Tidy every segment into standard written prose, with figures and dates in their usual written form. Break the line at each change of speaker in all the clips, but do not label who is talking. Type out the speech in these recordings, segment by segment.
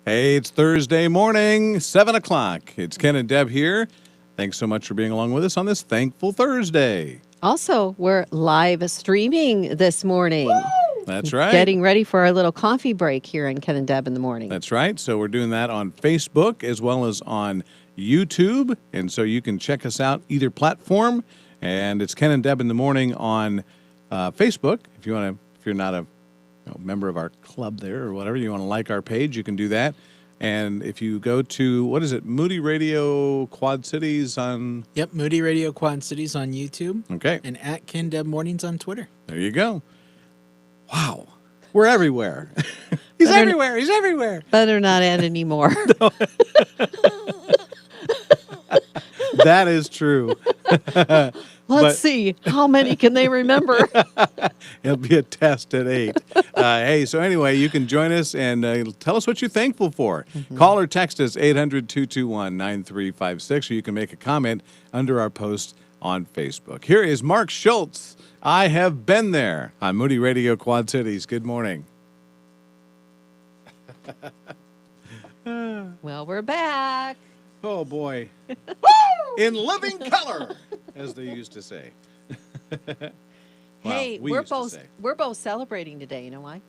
Hey, it's Thursday morning, 7 o'clock. It's Ken and Deb here. Thanks so much for being along with us on this Thankful Thursday.
Also, we're live streaming this morning.
That's right.
Getting ready for our little coffee break here on Ken and Deb in the morning.
That's right. So we're doing that on Facebook as well as on YouTube. And so you can check us out either platform. And it's Ken and Deb in the morning on Facebook. If you're not a member of our club there or whatever, you want to like our page, you can do that. And if you go to, what is it, Moody Radio Quad Cities on...
Yep, Moody Radio Quad Cities on YouTube.
Okay.
And at Ken Deb Mornings on Twitter.
There you go. Wow. We're everywhere. He's everywhere. He's everywhere.
Better not add any more.
That is true.
Let's see. How many can they remember?
It'll be a test at 8. Hey, so anyway, you can join us and tell us what you're thankful for. Call or text us 800-221-9356, or you can make a comment under our post on Facebook. Here is Mark Schultz. I have been there on Moody Radio Quad Cities. Good morning.
Well, we're back.
Oh, boy. In living color, as they used to say. Well,
Hey,
we
we're
used to
both
say.
we're both celebrating today. You know why?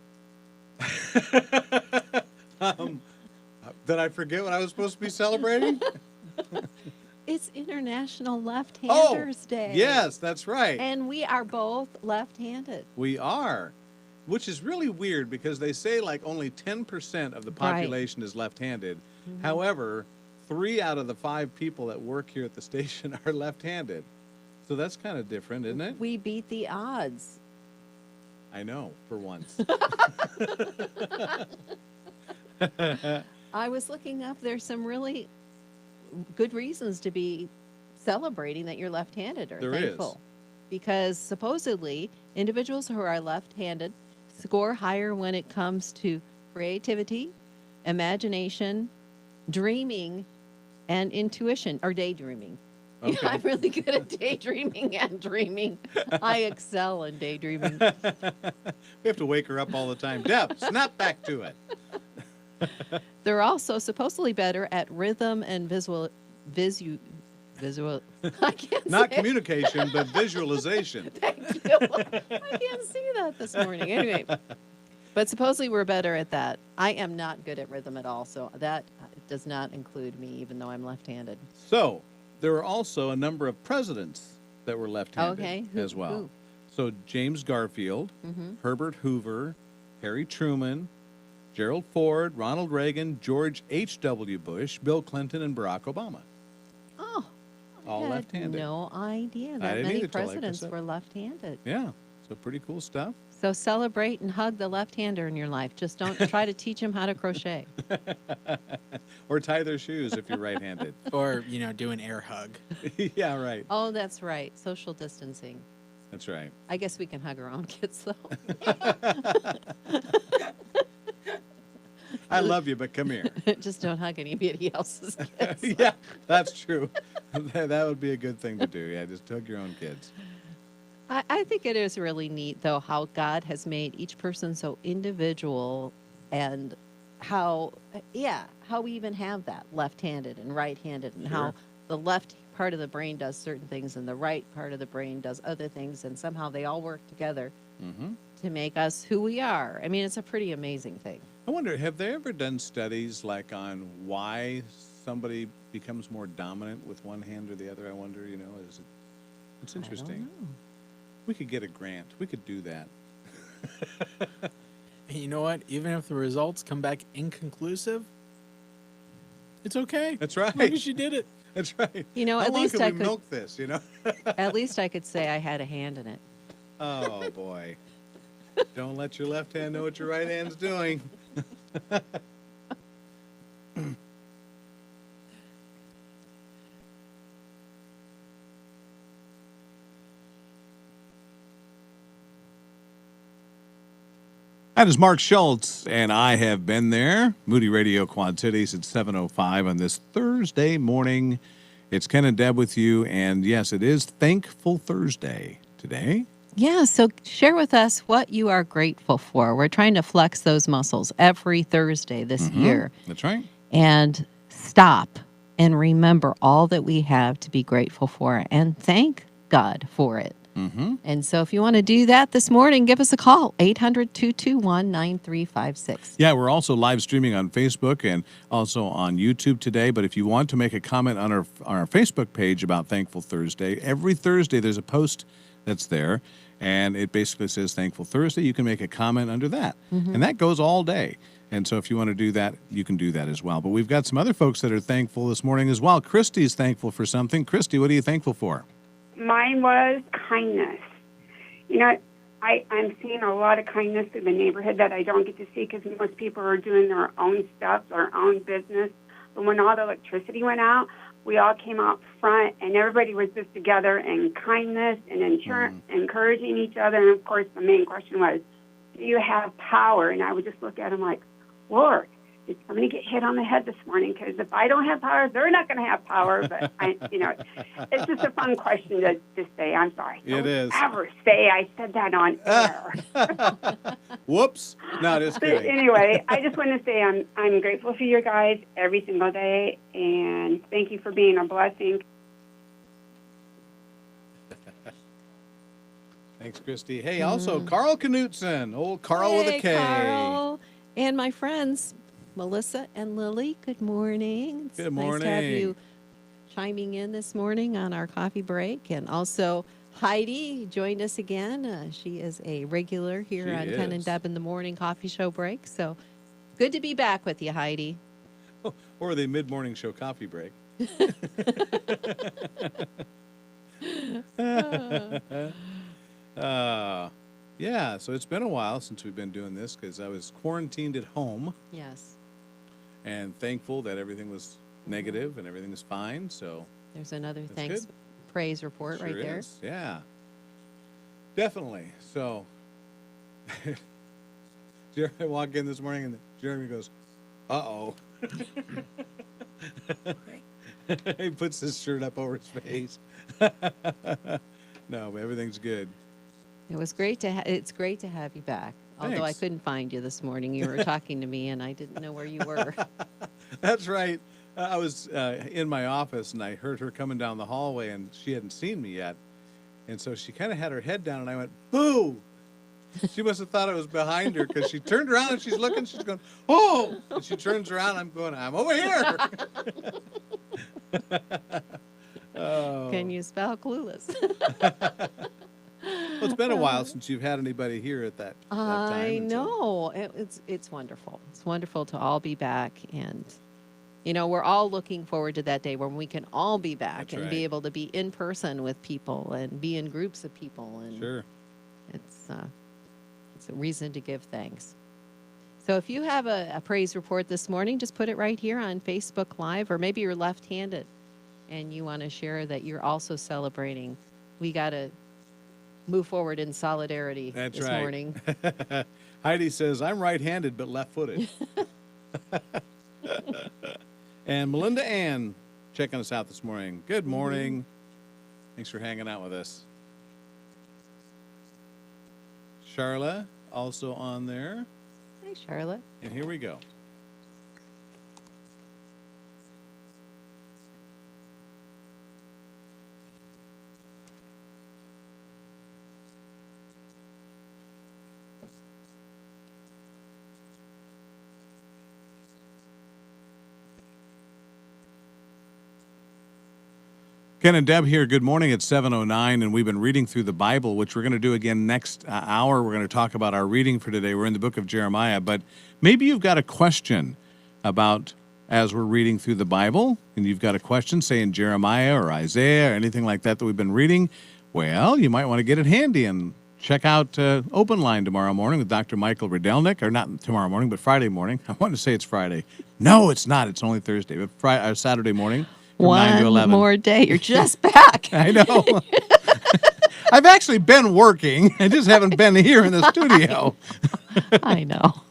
Did I forget what I was supposed to be celebrating?
It's International Left-Handers Day.
Yes, that's right.
And we are both left-handed.
We are, which is really weird because they say like only 10% of the population is left-handed. However, 3 out of the 5 people that work here at the station are left-handed. So that's kind of different, isn't it?
We beat the odds.
I know, for once.
I was looking up, there's some really good reasons to be celebrating that you're left-handed or
There
thankful.
is.
Because supposedly individuals who are left-handed score higher when it comes to creativity, imagination, dreaming, and intuition, or daydreaming. You know,
Okay.
I'm really good at daydreaming and dreaming. I excel in daydreaming.
We have to wake her up all the time. Deb, snap back to it.
They're also supposedly better at rhythm and visual. I can't
Not
say
communication, but visualization.
Thank you. I can't see that this morning. Anyway, but supposedly we're better at that. I am not good at rhythm at all, so that does not include me, even though I'm left-handed.
So there were also a number of presidents that were left-handed
Okay.
as well.
Who?
So James Garfield, Herbert Hoover, Harry Truman, Gerald Ford, Ronald Reagan, George H.W. Bush, Bill Clinton, and Barack Obama.
Oh,
All
I had
left-handed.
no idea
I
that
didn't
many
either till I
presidents
said-
were left-handed.
Yeah, so pretty cool stuff.
So celebrate and hug the left-hander in your life. Just don't try to teach them how to crochet.
Or tie their shoes if you're right-handed.
Or, do an air hug.
Yeah, right.
Oh, that's right. Social distancing.
That's right.
I guess we can hug our own kids, though.
I love you, but come here.
Just don't hug anybody else's kids.
Yeah, that's true. That would be a good thing to do. Yeah, just hug your own kids.
I think it is really neat, though, how God has made each person so individual and how we even have that left-handed and right-handed and how
Sure.
the left part of the brain does certain things and the right part of the brain does other things, and somehow they all work together to make us who we are. I mean, it's a pretty amazing thing.
I wonder, have they ever done studies like on why somebody becomes more dominant with one hand or the other? I wonder, it's interesting.
I don't know.
We could get a grant. We could do that.
And you know what? Even if the results come back inconclusive, it's okay.
That's right.
As long as you did it.
That's right.
How
How long
least
can
I
we
could
milk this,
at least I could say I had a hand in it.
Oh, boy. Don't let your left hand know what your right hand's doing. That is Mark Schultz, and I have been there. Moody Radio Quad Cities at 7:05 on this Thursday morning. It's Ken and Deb with you, and yes, it is Thankful Thursday today.
Yeah, so share with us what you are grateful for. We're trying to flex those muscles every Thursday this year
That's right.
and stop and remember all that we have to be grateful for and thank God for it. And so if you want to do that this morning, give us a call, 800-221-9356.
Yeah, we're also live streaming on Facebook and also on YouTube today. But if you want to make a comment on our Facebook page about Thankful Thursday, every Thursday there's a post that's there, and it basically says Thankful Thursday. You can make a comment under that, and that goes all day. And so if you want to do that, you can do that as well. But we've got some other folks that are thankful this morning as well. Christy's thankful for something. Christy, what are you thankful for?
Mine was kindness. You know, I'm seeing a lot of kindness in the neighborhood that I don't get to see because most people are doing their own stuff, their own business. But when all the electricity went out, we all came out front, and everybody was just together in kindness and encouraging each other. And, of course, the main question was, do you have power? And I would just look at them like, Lord, did somebody get hit on the head this morning? Because if I don't have power, they're not going to have power. But, it's just a fun question to say. I'm sorry.
It is.
Don't ever say I said that on air.
Whoops. No, just
But
kidding.
anyway, I just want to say I'm grateful for you guys every single day, and thank you for being a blessing.
Thanks, Christy. Hey, also, Carl Knutson, old Carl with a K.
Carl. And my friends, Melissa and Lily, good morning. It's
Good
nice to have
morning.
you chiming in this morning on our coffee break. And also, Heidi joined us again. She is a regular here
She
on Ken and
is.
Deb in the Morning Coffee Show break. So good to be back with you, Heidi.
Or the mid-morning show coffee break. Yeah, so it's been a while since we've been doing this because I was quarantined at home
Yes,
and thankful that everything was negative and everything was fine. So
there's another
That's
thanks
good.
praise report right
sure
there.
is. Yeah, definitely. So Jeremy walked in this morning and Jeremy goes, "Uh-oh." He puts his shirt up over his face. No, but everything's good.
It was great to it's great to have you back. Although I
Thanks.
couldn't find you this morning. You were talking to me and I didn't know where you were.
That's right. I was in my office and I heard her coming down the hallway and she hadn't seen me yet. And so she kind of had her head down and I went, "Boo!" She must have thought I was behind her because she turned around and she's looking, she's going, "Oh!" And she turns around, I'm going, "I'm over here." Oh.
Can you spell clueless?
Well, it's been a while since you've had anybody here at that time.
I
and so-
know. It's wonderful. It's wonderful to all be back. And, we're all looking forward to that day when we can all be back
That's
and
right.
be able to be in person with people and be in groups of people. And
Sure.
it's a reason to give thanks. So if you have a praise report this morning, just put it right here on Facebook Live, or maybe you're left-handed and you want to share that you're also celebrating. We got to move forward in solidarity
That's
this
right.
morning.
Heidi says, "I'm right-handed but left-footed." And Melinda Ann checking us out this morning. Good morning. Thanks for hanging out with us. Charla also on there.
Hey, Charlotte.
And here we go. Ken and Deb here. Good morning. It's 7:09, and we've been reading through the Bible, which we're going to do again next hour. We're going to talk about our reading for today. We're in the book of Jeremiah, but maybe you've got a question about as we're reading through the Bible, and you've got a question, say in Jeremiah or Isaiah or anything like that we've been reading. Well, you might want to get it handy and check out Open Line tomorrow morning with Dr. Michael Rydelnik, or not tomorrow morning, but Friday morning. I wanted to say it's Friday. No, it's not. It's only Thursday, but Saturday morning. From 9 to
One
11.
more day. You're just back.
I know. I've actually been working. I just haven't been here in the studio.
I know.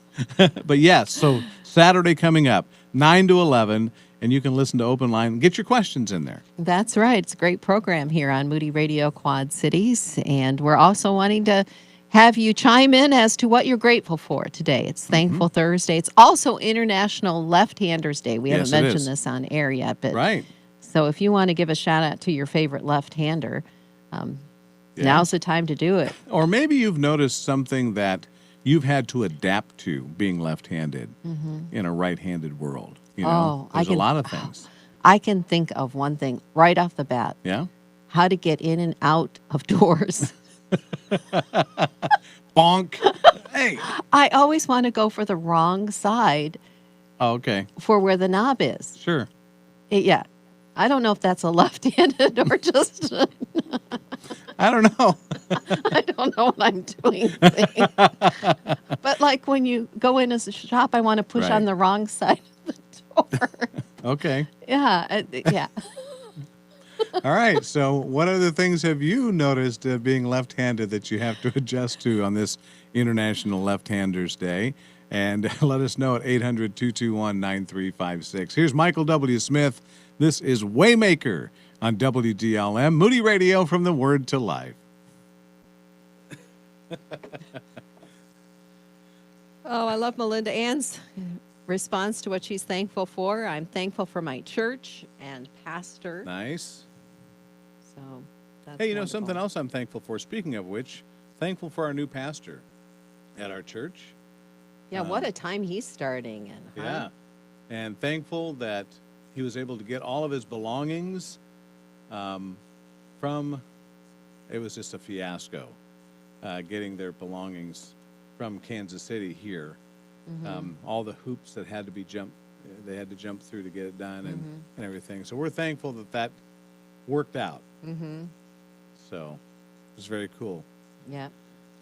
But yes, so Saturday coming up, 9 to 11, and you can listen to Open Line and get your questions in there.
That's right. It's a great program here on Moody Radio Quad Cities. And we're also wanting to have you chime in as to what you're grateful for today. It's Thankful Thursday. It's also International Left-Handers Day. We
Yes,
haven't
it
mentioned
is.
this on air yet, but
Right.
so if you want to give a shout out to your favorite left-hander, now's the time to do it.
Or maybe you've noticed something that you've had to adapt to being left-handed in a right-handed world. You know,
Oh,
there's a lot of things.
I can think of one thing right off the bat.
Yeah?
How to get in and out of doors.
Bonk. Hey.
I always want to go for the wrong side
Oh, okay.
for where the knob is.
Sure.
Yeah. I don't know if that's a left-handed or just
I don't know.
I don't know what I'm doing thing. But like when you go in as a shop, I want to push
Right.
on the wrong side of the door.
Okay.
Yeah. Yeah.
All right. So, what other things have you noticed being left-handed that you have to adjust to on this International Left-Handers Day? And let us know at 800-221-9356. Here's Michael W. Smith. This is Waymaker on WDLM, Moody Radio from the Word to Life.
Oh, I love Melinda Ann's response to what she's thankful for. I'm thankful for my church and pastor.
Nice.
So that's
Hey, you know,
wonderful.
something else I'm thankful for, speaking of which, thankful for our new pastor at our church.
Yeah, what a time he's starting. And
Yeah. And thankful that he was able to get all of his belongings from, it was just a fiasco, getting their belongings from Kansas City here. All the hoops that had to be they had to jump through to get it done and everything. So we're thankful that that worked out. So it was very cool.
Yeah,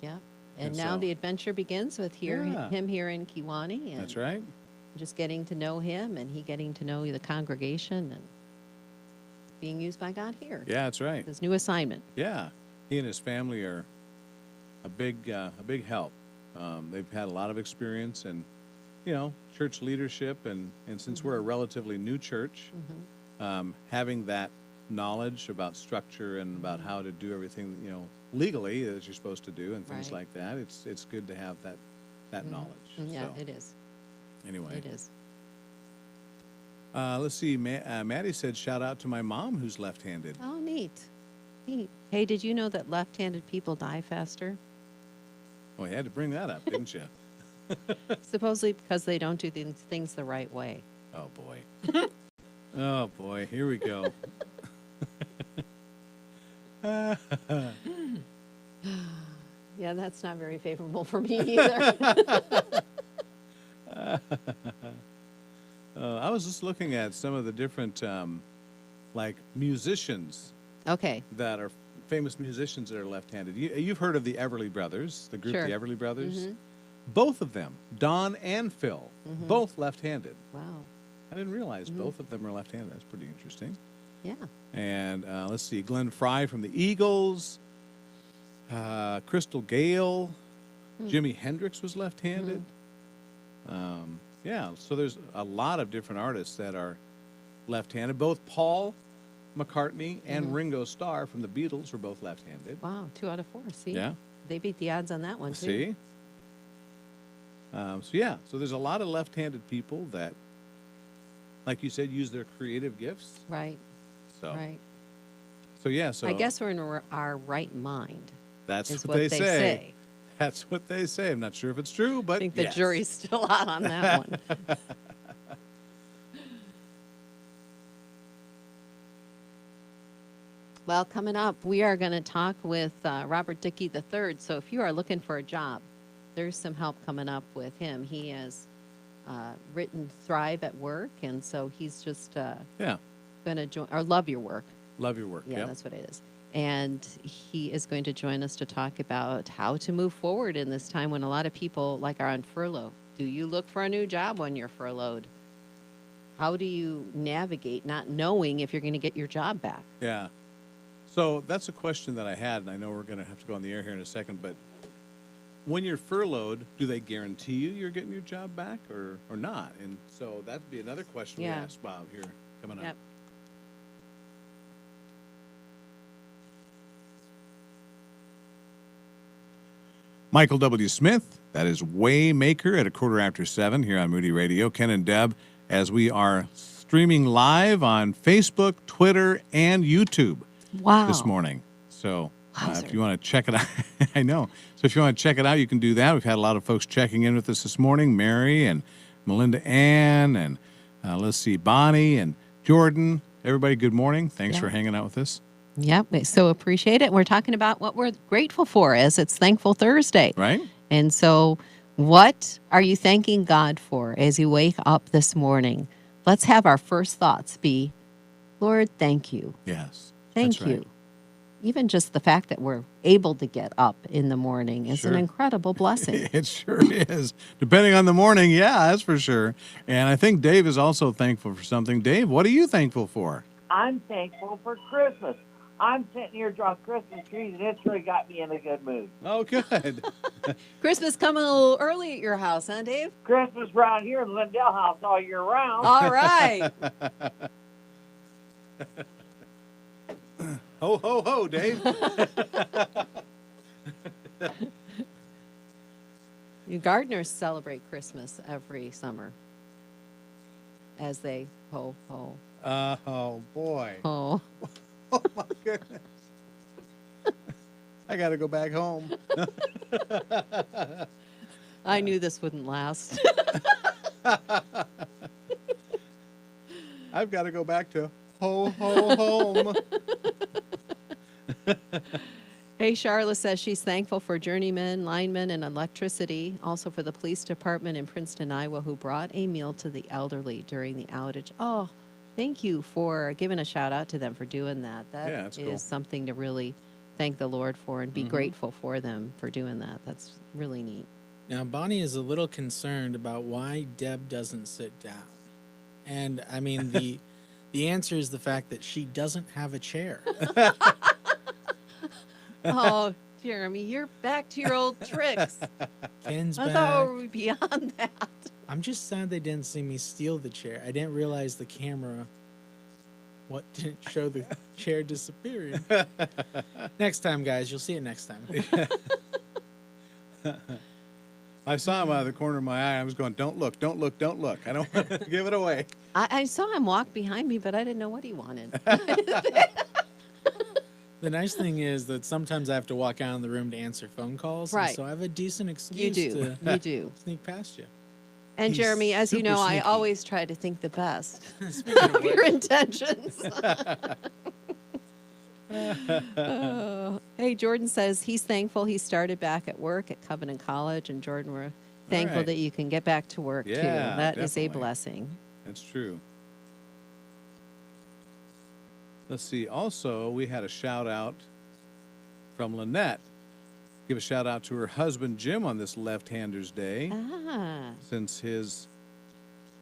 yeah. And
And
now
so-
the adventure begins with
Yeah.
him here in Kewanee. And
That's right.
just getting to know him and he getting to know the congregation and being used by God here.
Yeah, that's right.
His new assignment.
Yeah, he and his family are a big help. They've had a lot of experience in, you know, church leadership, and since we're a relatively new church, having that knowledge about structure and about how to do everything, you know, legally as you're supposed to do and things
Right.
like that. It's good to have that knowledge.
Yeah,
So,
it is.
anyway,
It is.
let's see. Maddie said, "Shout out to my mom who's left-handed."
Oh, neat. Neat. Hey, did you know that left-handed people die faster?
Well, you had to bring that up, didn't you?
Supposedly because they don't do things the right way.
Oh boy. Oh boy. Here we go.
Yeah, that's not very favorable for me either.
I was just looking at some of the different, like musicians
Okay.
that are famous musicians that are left-handed. You've heard of the Everly Brothers, the group
Sure.
the Everly Brothers. Both of them, Don and Phil, both left-handed.
Wow.
I didn't realize both of them are left-handed. That's pretty interesting.
Yeah.
And let's see, Glenn Fry from the Eagles, Crystal Gale, Jimi Hendrix was left-handed. Yeah, so there's a lot of different artists that are left-handed. Both Paul McCartney and Ringo Starr from the Beatles were both left-handed.
Wow. 2 out of 4. See?
Yeah,
They beat the odds on that one, too.
see? So there's a lot of left-handed people that, like you said, use their creative gifts.
Right.
So,
Right.
so yeah, so
I guess we're in our right mind.
that's
Is
what they say. That's what they say. I'm not sure if it's true, but
I think the
yes.
jury's still out on that one. Well, coming up, we are going to talk with Robert Dickey III. So if you are looking for a job, there's some help coming up with him. He has written Thrive at Work, and so he's just
Yeah,
going to join, or Love Your Work.
love your work.
Yeah,
Yep.
that's what it is. And he is going to join us to talk about how to move forward in this time when a lot of people like are on furlough. Do you look for a new job when you're furloughed? How do you navigate not knowing if you're going to get your job back?
Yeah. So that's a question that I had, and I know we're going to have to go on the air here in a second, but when you're furloughed, do they guarantee you're getting your job back or not? And so that'd be another question
Yeah.
we ask Bob here coming up.
Yep.
Michael W. Smith, that is Waymaker at 7:15 here on Moody Radio. Ken and Deb, as we are streaming live on Facebook, Twitter, and YouTube
Wow.
this morning. So if
Wowzer.
you want to check it out, I know. So if you want to check it out, you can do that. We've had a lot of folks checking in with us this morning. Mary and Melinda Ann and let's see, Bonnie and Jordan. Everybody, good morning. Thanks
Yeah.
for hanging out with us.
Yep. We so appreciate it. We're talking about what we're grateful for as it's Thankful Thursday.
Right?
And so, what are you thanking God for as you wake up this morning? Let's have our first thoughts be, Lord, thank you.
Yes.
Thank
That's right.
you. Even just the fact that we're able to get up in the morning is
Sure.
an incredible blessing.
It sure is. Depending on the morning, yeah, that's for sure. And I think Dave is also thankful for something. Dave, what are you thankful for?
I'm thankful for Christmas. I'm sitting here drawing Christmas trees, and it's really got me in a good mood.
Oh, good.
Christmas coming a little early at your house, huh, Dave?
Christmas around here in the Lindell house all year round.
All right.
Ho, ho, ho, Dave.
You gardeners celebrate Christmas every summer as they ho, ho,
Oh, boy.
ho.
Oh, my goodness. I got to go back home.
I knew this wouldn't last.
I've got to go back to ho, ho, home.
Hey, Charlotte says she's thankful for journeymen, linemen, and electricity. Also for the police department in Princeton, Iowa, who brought a meal to the elderly during the outage. Oh, thank you for giving a shout out to them for doing that.
Yeah,
That
that's
is
cool.
something to really thank the Lord for and be
Mhm.
grateful for them for doing that. That's really neat.
Now, Bonnie is a little concerned about why Deb doesn't sit down. And I mean, the answer is the fact that she doesn't have a chair.
Oh, Jeremy, you're back to your old tricks.
Ken's
I
back.
thought we were beyond that.
I'm just sad they didn't see me steal the chair. I didn't realize the camera didn't show the chair disappearing. Next time, guys, you'll see it next time.
I saw him out of the corner of my eye. I was going, don't look, don't look, don't look. I don't want to give it away.
I saw him walk behind me, but I didn't know what he wanted.
The nice thing is that sometimes I have to walk out in the room to answer phone calls. and
Right.
so I have a decent
You
excuse
do.
to
You do.
sneak past you.
And
He's
Jeremy, as you
super
know, I
sneaky.
always try to think the best
Speaking of
of your
which,
intentions. Hey, Jordan says he's thankful he started back at work at Covenant College, and Jordan, we're thankful
right.
that you can get back to work too.
Yeah,
That is a
definitely.
blessing.
That's true. Let's see. Also, we had a shout out from Lynette. Give a shout out to her husband, Jim, on this Left-Handers Day.
Ah,
Since his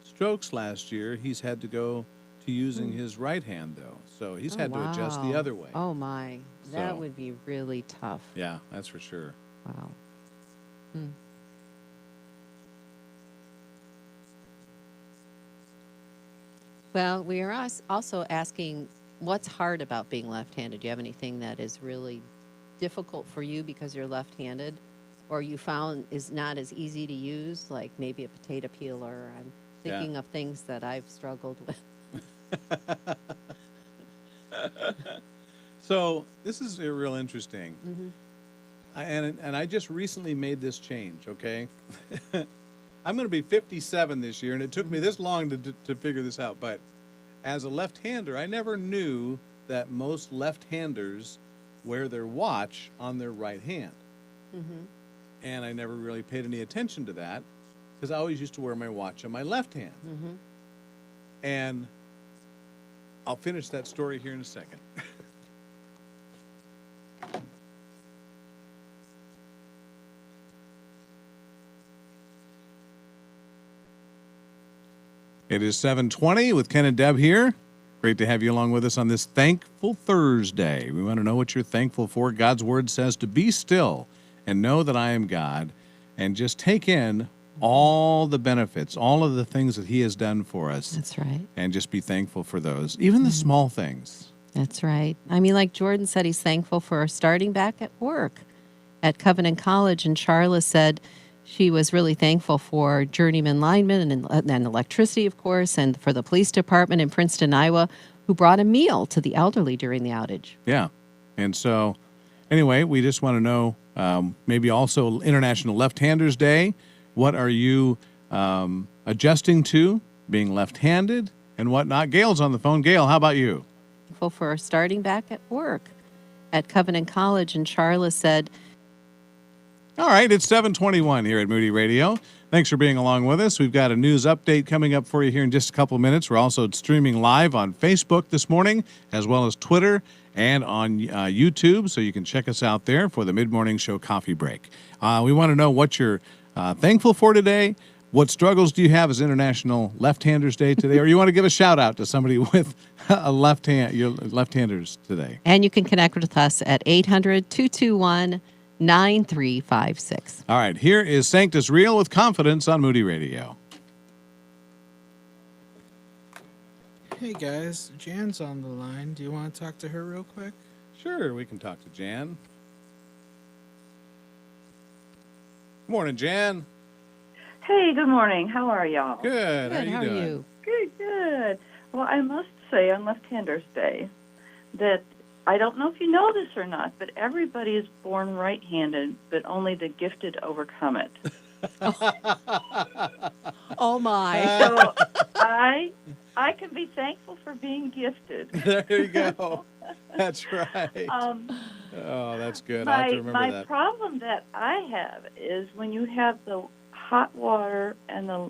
strokes last year, he's had to go to using his right hand, though. So he's
oh,
had to adjust the
wow.
other way.
Oh my, that
So-
would be really tough.
Yeah, that's for sure.
Wow. Hmm. Well, we are also asking what's hard about being left-handed. Do you have anything that is really difficult for you because you're left-handed, or you found is not as easy to use, like maybe a potato peeler? I'm
Yeah.
thinking of things that I've struggled with.
So this is real interesting.
Mhm.
And I just recently made this change, okay? I'm going to be 57 this year, and it took me this long to figure this out. But as a left-hander, I never knew that most left-handers wear their watch on their right hand.
Mhm.
And I never really paid any attention to that because I always used to wear my watch on my left hand.
Mhm.
And I'll finish that story here in a second. It is 7:20 with Ken and Deb here. Great to have you along with us on this Thankful Thursday. We want to know what you're thankful for. God's word says to be still and know that I am God, and just take in all the benefits, all of the things that he has done for us,
That's right.
and just be thankful for those, even the small things.
That's right. I mean, like Jordan said, he's thankful for starting back at work at Covenant College. And Charla said she was really thankful for journeyman linemen and electricity, of course, and for the police department in Princeton, Iowa, who brought a meal to the elderly during the outage.
Yeah. And so, anyway, we just want to know maybe also International Left-Handers Day. What are you adjusting to, being left-handed and whatnot? Gail's on the phone. Gail, how about you?
Thankful for starting back at work at Covenant College. And Charla said,
All right, it's 7:21 here at Moody Radio. Thanks for being along with us. We've got a news update coming up for you here in just a couple of minutes. We're also streaming live on Facebook this morning, as well as Twitter and on YouTube, so you can check us out there for the Mid-Morning Show Coffee Break. We want to know what you're thankful for today. What struggles do you have as International Left-Handers Day today? Or you want to give a shout-out to somebody with a left hand, your left-handers today?
and you can connect with us at 800-221-9356.
All right, here is Sanctus Real with Confidence on Moody Radio.
Hey guys, Jan's on the line. Do you want to talk to her real quick?
Sure, we can talk to Jan. Morning, Jan.
Hey, good morning. How are y'all?
Good.
Good,
How you doing?
Good, good. Well, I must say on Left-Handers Day that I don't know if you know this or not, but everybody is born right-handed, but only the gifted overcome it.
Oh, my.
So I can be thankful for being gifted.
There you go. That's right. Oh, that's good. I'll have to remember
my
that.
problem that I have is when you have the hot water and the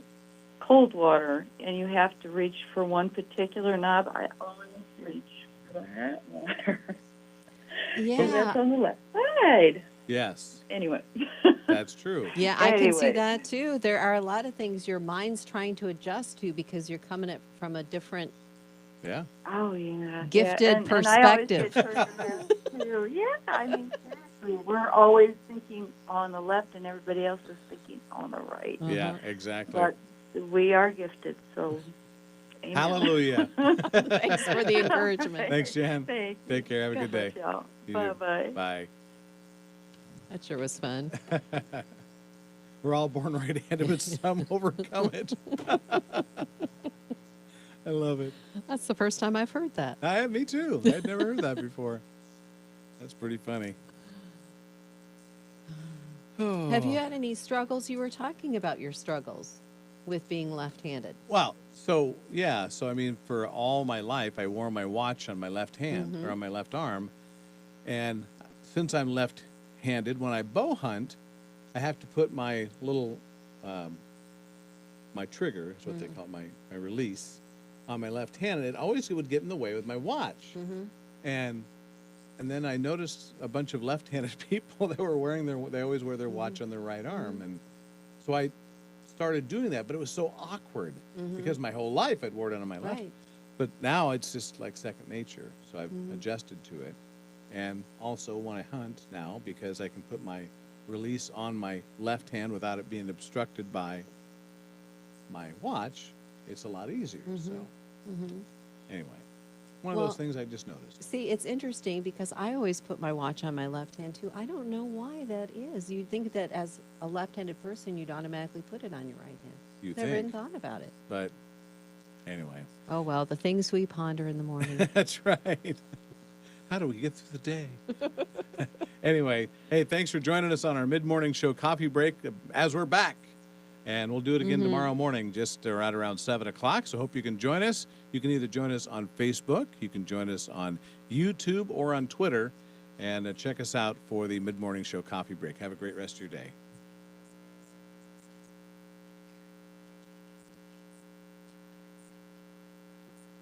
cold water, and you have to reach for one particular knob, I always reach for the hot water. Because that's
Yeah.
on the left side.
Yes,
Anyway.
that's true.
Yeah, I can see
Anyway.
that too. There are a lot of things your mind's trying to adjust to because you're coming at from a different.
Yeah.
Oh, yeah.
Gifted
yeah. And
perspective.
I always get too. Yeah, I mean, seriously, we're always thinking on the left and everybody else is thinking on the right.
Yeah, exactly.
But we are gifted, so amen.
Hallelujah.
Thanks for the encouragement.
Thanks, Jan.
Thank you.
Take care. Have a good day.
God bless y'all.
You too.
Bye-bye.
Bye.
That sure was fun.
We're all born right-handed, but some overcome it. I love it.
That's the first time I've heard that.
Me too. I'd never heard that before. That's pretty funny.
Have you had any struggles? You were talking about your struggles with being left-handed.
Well, so yeah, so I mean, for all my life, I wore my watch on my left hand or on my left arm, and since I'm left-handed, when I bow hunt, I have to put my little, my trigger is what they call it, my release, on my left hand, and it always would get in the way with my watch, and then I noticed a bunch of left-handed people that were wearing they always wear their watch on their right arm, and so I started doing that, but it was so awkward because my whole life I'd worn it on my left.
Right.
But now it's just like second nature, so I've adjusted to it. And also when I hunt now, because I can put my release on my left hand without it being obstructed by my watch, it's a lot easier. So anyway, one of
Well,
those things I just noticed.
See, it's interesting because I always put my watch on my left hand too. I don't know why that is. You'd think that as a left-handed person, you'd automatically put it on your right hand.
You
Never
think,
even thought about it.
but anyway,
Oh, well, the things we ponder in the morning.
that's right. How do we get through the day? Anyway, hey, thanks for joining us on our mid-morning show coffee break as we're back. And we'll do it again tomorrow morning, just right around 7 o'clock. So hope you can join us. You can either join us on Facebook, you can join us on YouTube or on Twitter, and check us out for the mid-morning show coffee break. Have a great rest of your day.